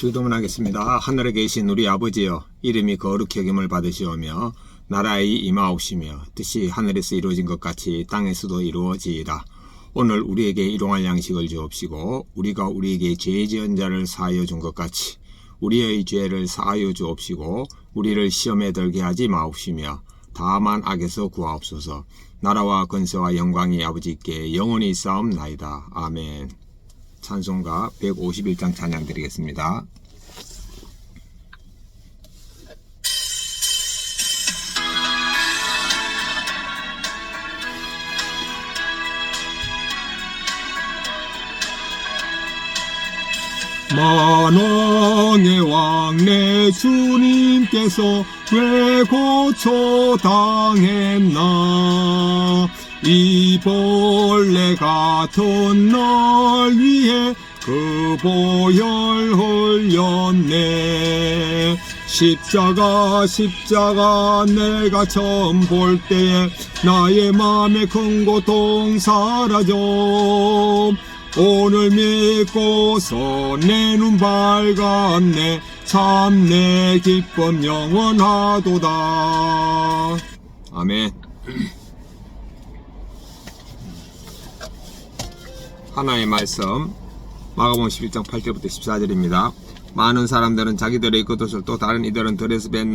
주도문하겠습니다. 하늘에 계신 우리 아버지여, 이름이 거룩히 여김을 받으시오며 나라의 임하옵시며 뜻이 하늘에서 이루어진 것 같이 땅에서도 이루어지이다. 오늘 우리에게 일용할 양식을 주옵시고 우리가 우리에게 죄 지은 자를 사하여 준 것 같이 우리의 죄를 사하여 주옵시고 우리를 시험에 들게 하지 마옵시며 다만 악에서 구하옵소서. 나라와 권세와 영광이 아버지께 영원히 있사옵나이다. 아멘. 찬송가 151장 찬양 드리겠습니다. 만왕의 왕 내 주님께서 왜 고초당했나. 이 벌레 같은 날 위해 그 보혈 흘렸네. 십자가 내가 처음 볼 때에 나의 맘에 큰 고통 사라져. 오늘 믿고서 내 눈 밝았네. 참 내 기쁨 영원하도다. 아멘. 하나의 말씀 마가복음 11장 8절부터 14절입니다. 많은 사람들은 자기들의 겉옷을 또 다른 이들은 들에서 벤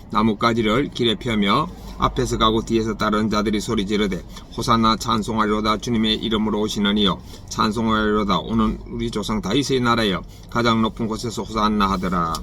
나뭇가지를 길에 펴며 앞에서 가고 뒤에서 따르는 자들이 소리 지르되 호산나 찬송하리로다. 주님의 이름으로 오시는 이여 찬송하리로다. 오늘 우리 조상 다윗의 나라여 가장 높은 곳에서 호산나 하더라.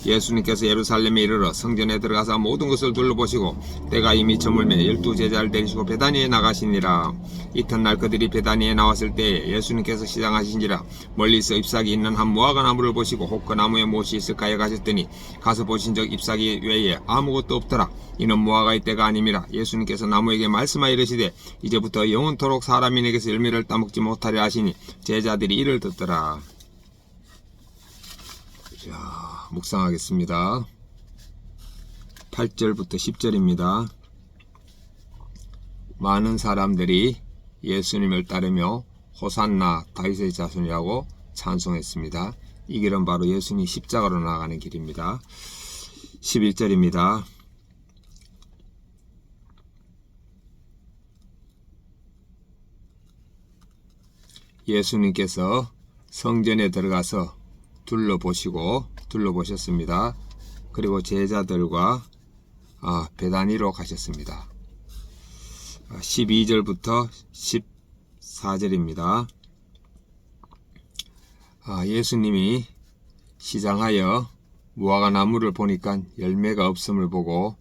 예수님께서 예루살렘에 이르러 성전에 들어가서 모든 것을 둘러보시고 때가 이미 저물매 12제자를 데리시고 베다니에 나가시니라. 이튿날 그들이 베다니에 나왔을 때에 예수님께서 시장하신지라 멀리서 잎사귀 있는 한 무화과 나무를 보시고 혹 그 나무에 무엇이 있을까에 가셨더니 가서 보신 적 잎사귀 외에 아무것도 없더라. 이는 무화과의 때가 아님이라. 예수님께서 나무에게 말씀하여 이르시되 이제부터 영원토록 사람이 내게서 열매를 따먹지 못하려 하시니 제자들이 이를 듣더라. 자, 묵상하겠습니다. 8절부터 10절입니다. 많은 사람들이 예수님을 따르며 호산나 다윗의 자손이라고 찬송했습니다. 이 길은 바로 예수님이 십자가로 나아가는 길입니다. 11절입니다. 예수님께서 성전에 들어가서 둘러보셨습니다. 그리고 제자들과 베다니로 가셨습니다. 12절부터 14절입니다. 예수님이 시장하여 무화과 나무를 보니까 열매가 없음을 보고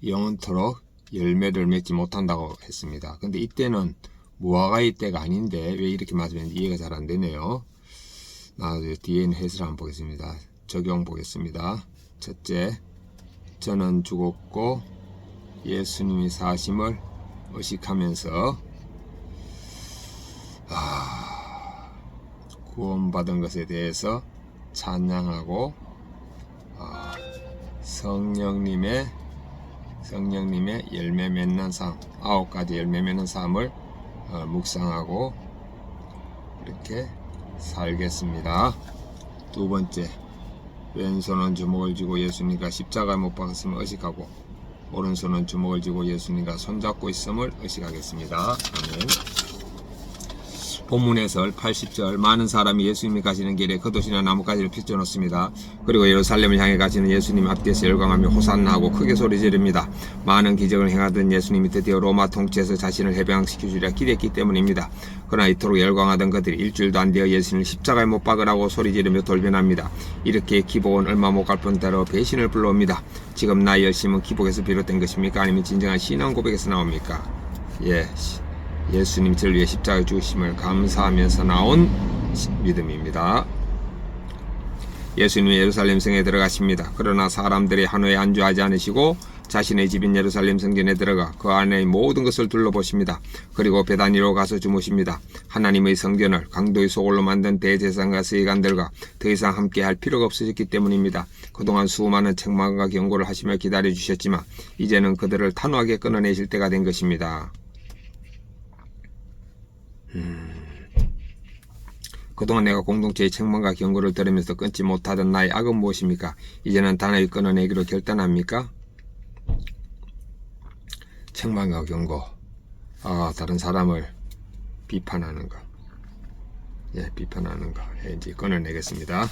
영원토록 열매를 맺지 못한다고 했습니다. 근데 이때는 무화과의 때가 아닌데 왜 이렇게 말씀했는지 이해가 잘 안 되네요. 뒤에는 해설 한번 보겠습니다. 적용 보겠습니다. 첫째, 저는 죽었고 예수님이 사심을 의식하면서 구원받은 것에 대해서 찬양하고 성령님의 열매 맺는 삶, 9가지 열매 맺는 삶을 묵상하고 이렇게 살겠습니다. 두 번째, 왼손은 주먹을 쥐고 예수님과 십자가에 못 박았음을 의식하고 오른손은 주먹을 쥐고 예수님과 손잡고 있음을 의식하겠습니다. 아멘. 본문 해설 80절 많은 사람이 예수님이 가시는 길에 겉옷이나 나뭇가지를 펼쳐놓습니다. 그리고 예루살렘을 향해 가시는 예수님 앞뒤에서 열광하며 호산나하고 크게 소리 지릅니다. 많은 기적을 행하던 예수님이 드디어 로마 통치에서 자신을 해방시켜주리라 기대했기 때문입니다. 그러나 이토록 열광하던 그들이 일주일도 안 되어 예수님을 십자가에 못 박으라고 소리 지르며 돌변합니다. 이렇게 기복은 얼마 못 갈 뿐더러 배신을 불러옵니다. 지금 나의 열심은 기복에서 비롯된 것입니까? 아니면 진정한 신앙 고백에서 나옵니까? 예수님 저를 위해 십자가에 죽으심을 감사하면서 나온 믿음입니다. 예수님이 예루살렘 성에 들어가십니다. 그러나 사람들이 한호에 안주하지 않으시고 자신의 집인 예루살렘 성전에 들어가 그 안의 모든 것을 둘러보십니다. 그리고 베다니로 가서 주무십니다. 하나님의 성전을 강도의 소굴로 만든 대제사장과 서기관들과 더 이상 함께할 필요가 없어졌기 때문입니다. 그동안 수많은 책망과 경고를 하시며 기다려주셨지만 이제는 그들을 단호하게 끊어내실 때가 된 것입니다. 그동안 내가 공동체의 책망과 경고를 들으면서 끊지 못하던 나의 악은 무엇입니까? 이제는 단호히 끊어내기로 결단합니까? 책망과 경고. 다른 사람을 비판하는 것. 비판하는 거 이제 끊어내겠습니다.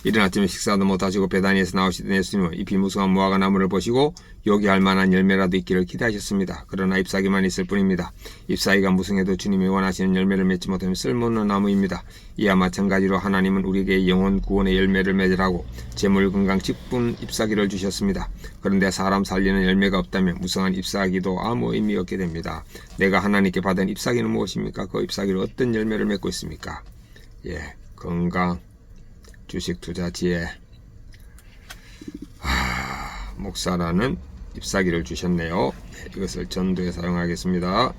이른 아침에 식사도 못하시고 베다니에서 나오시던 예수님은 잎이 무성한 무화과 나무를 보시고 요기할 만한 열매라도 있기를 기대하셨습니다. 그러나 잎사귀만 있을 뿐입니다. 잎사귀가 무성해도 주님이 원하시는 열매를 맺지 못하면 쓸모없는 나무입니다. 이와 마찬가지로 하나님은 우리에게 영혼 구원의 열매를 맺으라고 재물 건강 직분 잎사귀를 주셨습니다. 그런데 사람 살리는 열매가 없다면 무성한 잎사귀도 아무 의미 없게 됩니다. 내가 하나님께 받은 잎사귀는 무엇입니까? 그 잎사귀로 어떤 열매를 맺고 있습니까? 건강, 주식 투자 지혜. 목사라는 잎사귀를 주셨네요. 이것을 전도에 사용하겠습니다.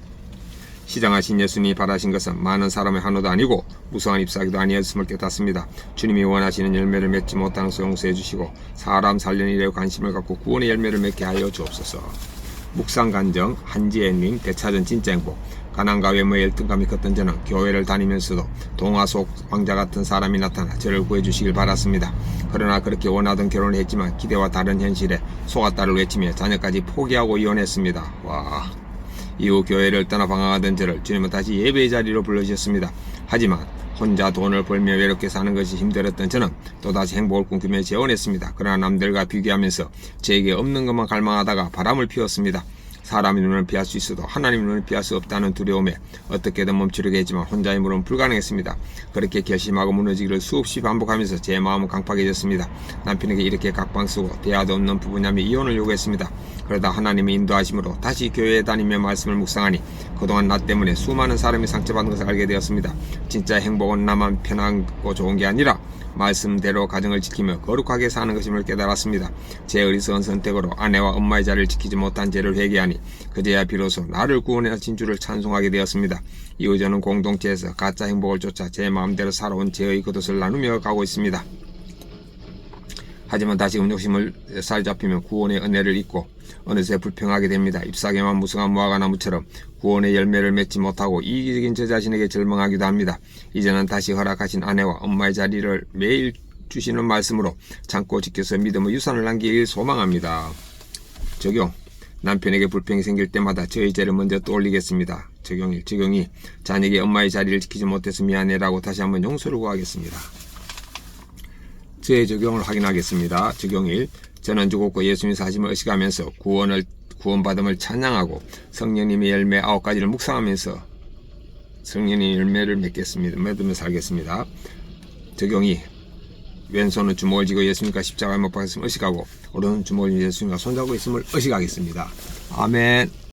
시장하신 예수님이 바라신 것은 많은 사람의 한호도 아니고 무성한 잎사귀도 아니었음을 깨닫습니다. 주님이 원하시는 열매를 맺지 못하는 것을 용서해 주시고 사람 살리는 일에 관심을 갖고 구원의 열매를 맺게 하여 주옵소서. 묵상간정, 한지혜님, 되찾은 진짜 행복. 가난과 외모의 열등감이 컸던 저는 교회를 다니면서도 동화 속 왕자 같은 사람이 나타나 저를 구해주시길 바랐습니다. 그러나 그렇게 원하던 결혼을 했지만 기대와 다른 현실에 속았다를 외치며 자녀까지 포기하고 이혼했습니다. 이후 교회를 떠나 방황하던 저를 주님은 다시 예배의 자리로 불러주셨습니다. 하지만 혼자 돈을 벌며 외롭게 사는 것이 힘들었던 저는 또다시 행복을 꿈꾸며 재혼했습니다. 그러나 남들과 비교하면서 저에게 없는 것만 갈망하다가 바람을 피웠습니다. 사람의 눈을 피할 수 있어도 하나님의 눈을 피할 수 없다는 두려움에 어떻게든 멈추려고 했지만 혼자의 힘으로는 불가능했습니다. 그렇게 결심하고 무너지기를 수없이 반복하면서 제 마음은 강팍해졌습니다. 남편에게 이렇게 각방쓰고 대화도 없는 부부냐며 이혼을 요구했습니다. 그러다 하나님의 인도하심으로 다시 교회에 다니며 말씀을 묵상하니 그동안 나 때문에 수많은 사람이 상처받은 것을 알게 되었습니다. 진짜 행복은 나만 편하고 좋은 게 아니라 말씀대로 가정을 지키며 거룩하게 사는 것임을 깨달았습니다. 제 어리석은 선택으로 아내와 엄마의 자리를 지키지 못한 죄를 회개하니 그제야 비로소 나를 구원하신 주를 찬송하게 되었습니다. 이후 저는 공동체에서 가짜 행복을 쫓아 제 마음대로 살아온 죄의 겉옷을 나누며 가고 있습니다. 하지만 다시금 욕심을 사로잡히며 구원의 은혜를 잊고 어느새 불평하게 됩니다. 잎사귀만 무성한 무화과 나무처럼 구원의 열매를 맺지 못하고 이기적인 저 자신에게 절망하기도 합니다. 이제는 다시 허락하신 아내와 엄마의 자리를 매일 주시는 말씀으로 참고 지켜서 믿음의 유산을 남기길 소망합니다. 적용. 남편에게 불평이 생길 때마다 저의 죄를 먼저 떠올리겠습니다. 적용이 자녀에게 엄마의 자리를 지키지 못해서 미안해라고 다시 한번 용서를 구하겠습니다. 저의 적용을 확인하겠습니다. 적용 1. 저는 죽었고 예수님이 사심을 의식하면서 구원받음을 찬양하고 성령님의 열매 9가지를 묵상하면서 성령의 열매를 맺으며 살겠습니다. 적용 2. 왼손은 주먹을 쥐고 예수님과 십자가에 못 박혔음을 의식하고 오른손은 주먹을 쥐고 예수님과 손잡고 있음을 의식하겠습니다. 아멘.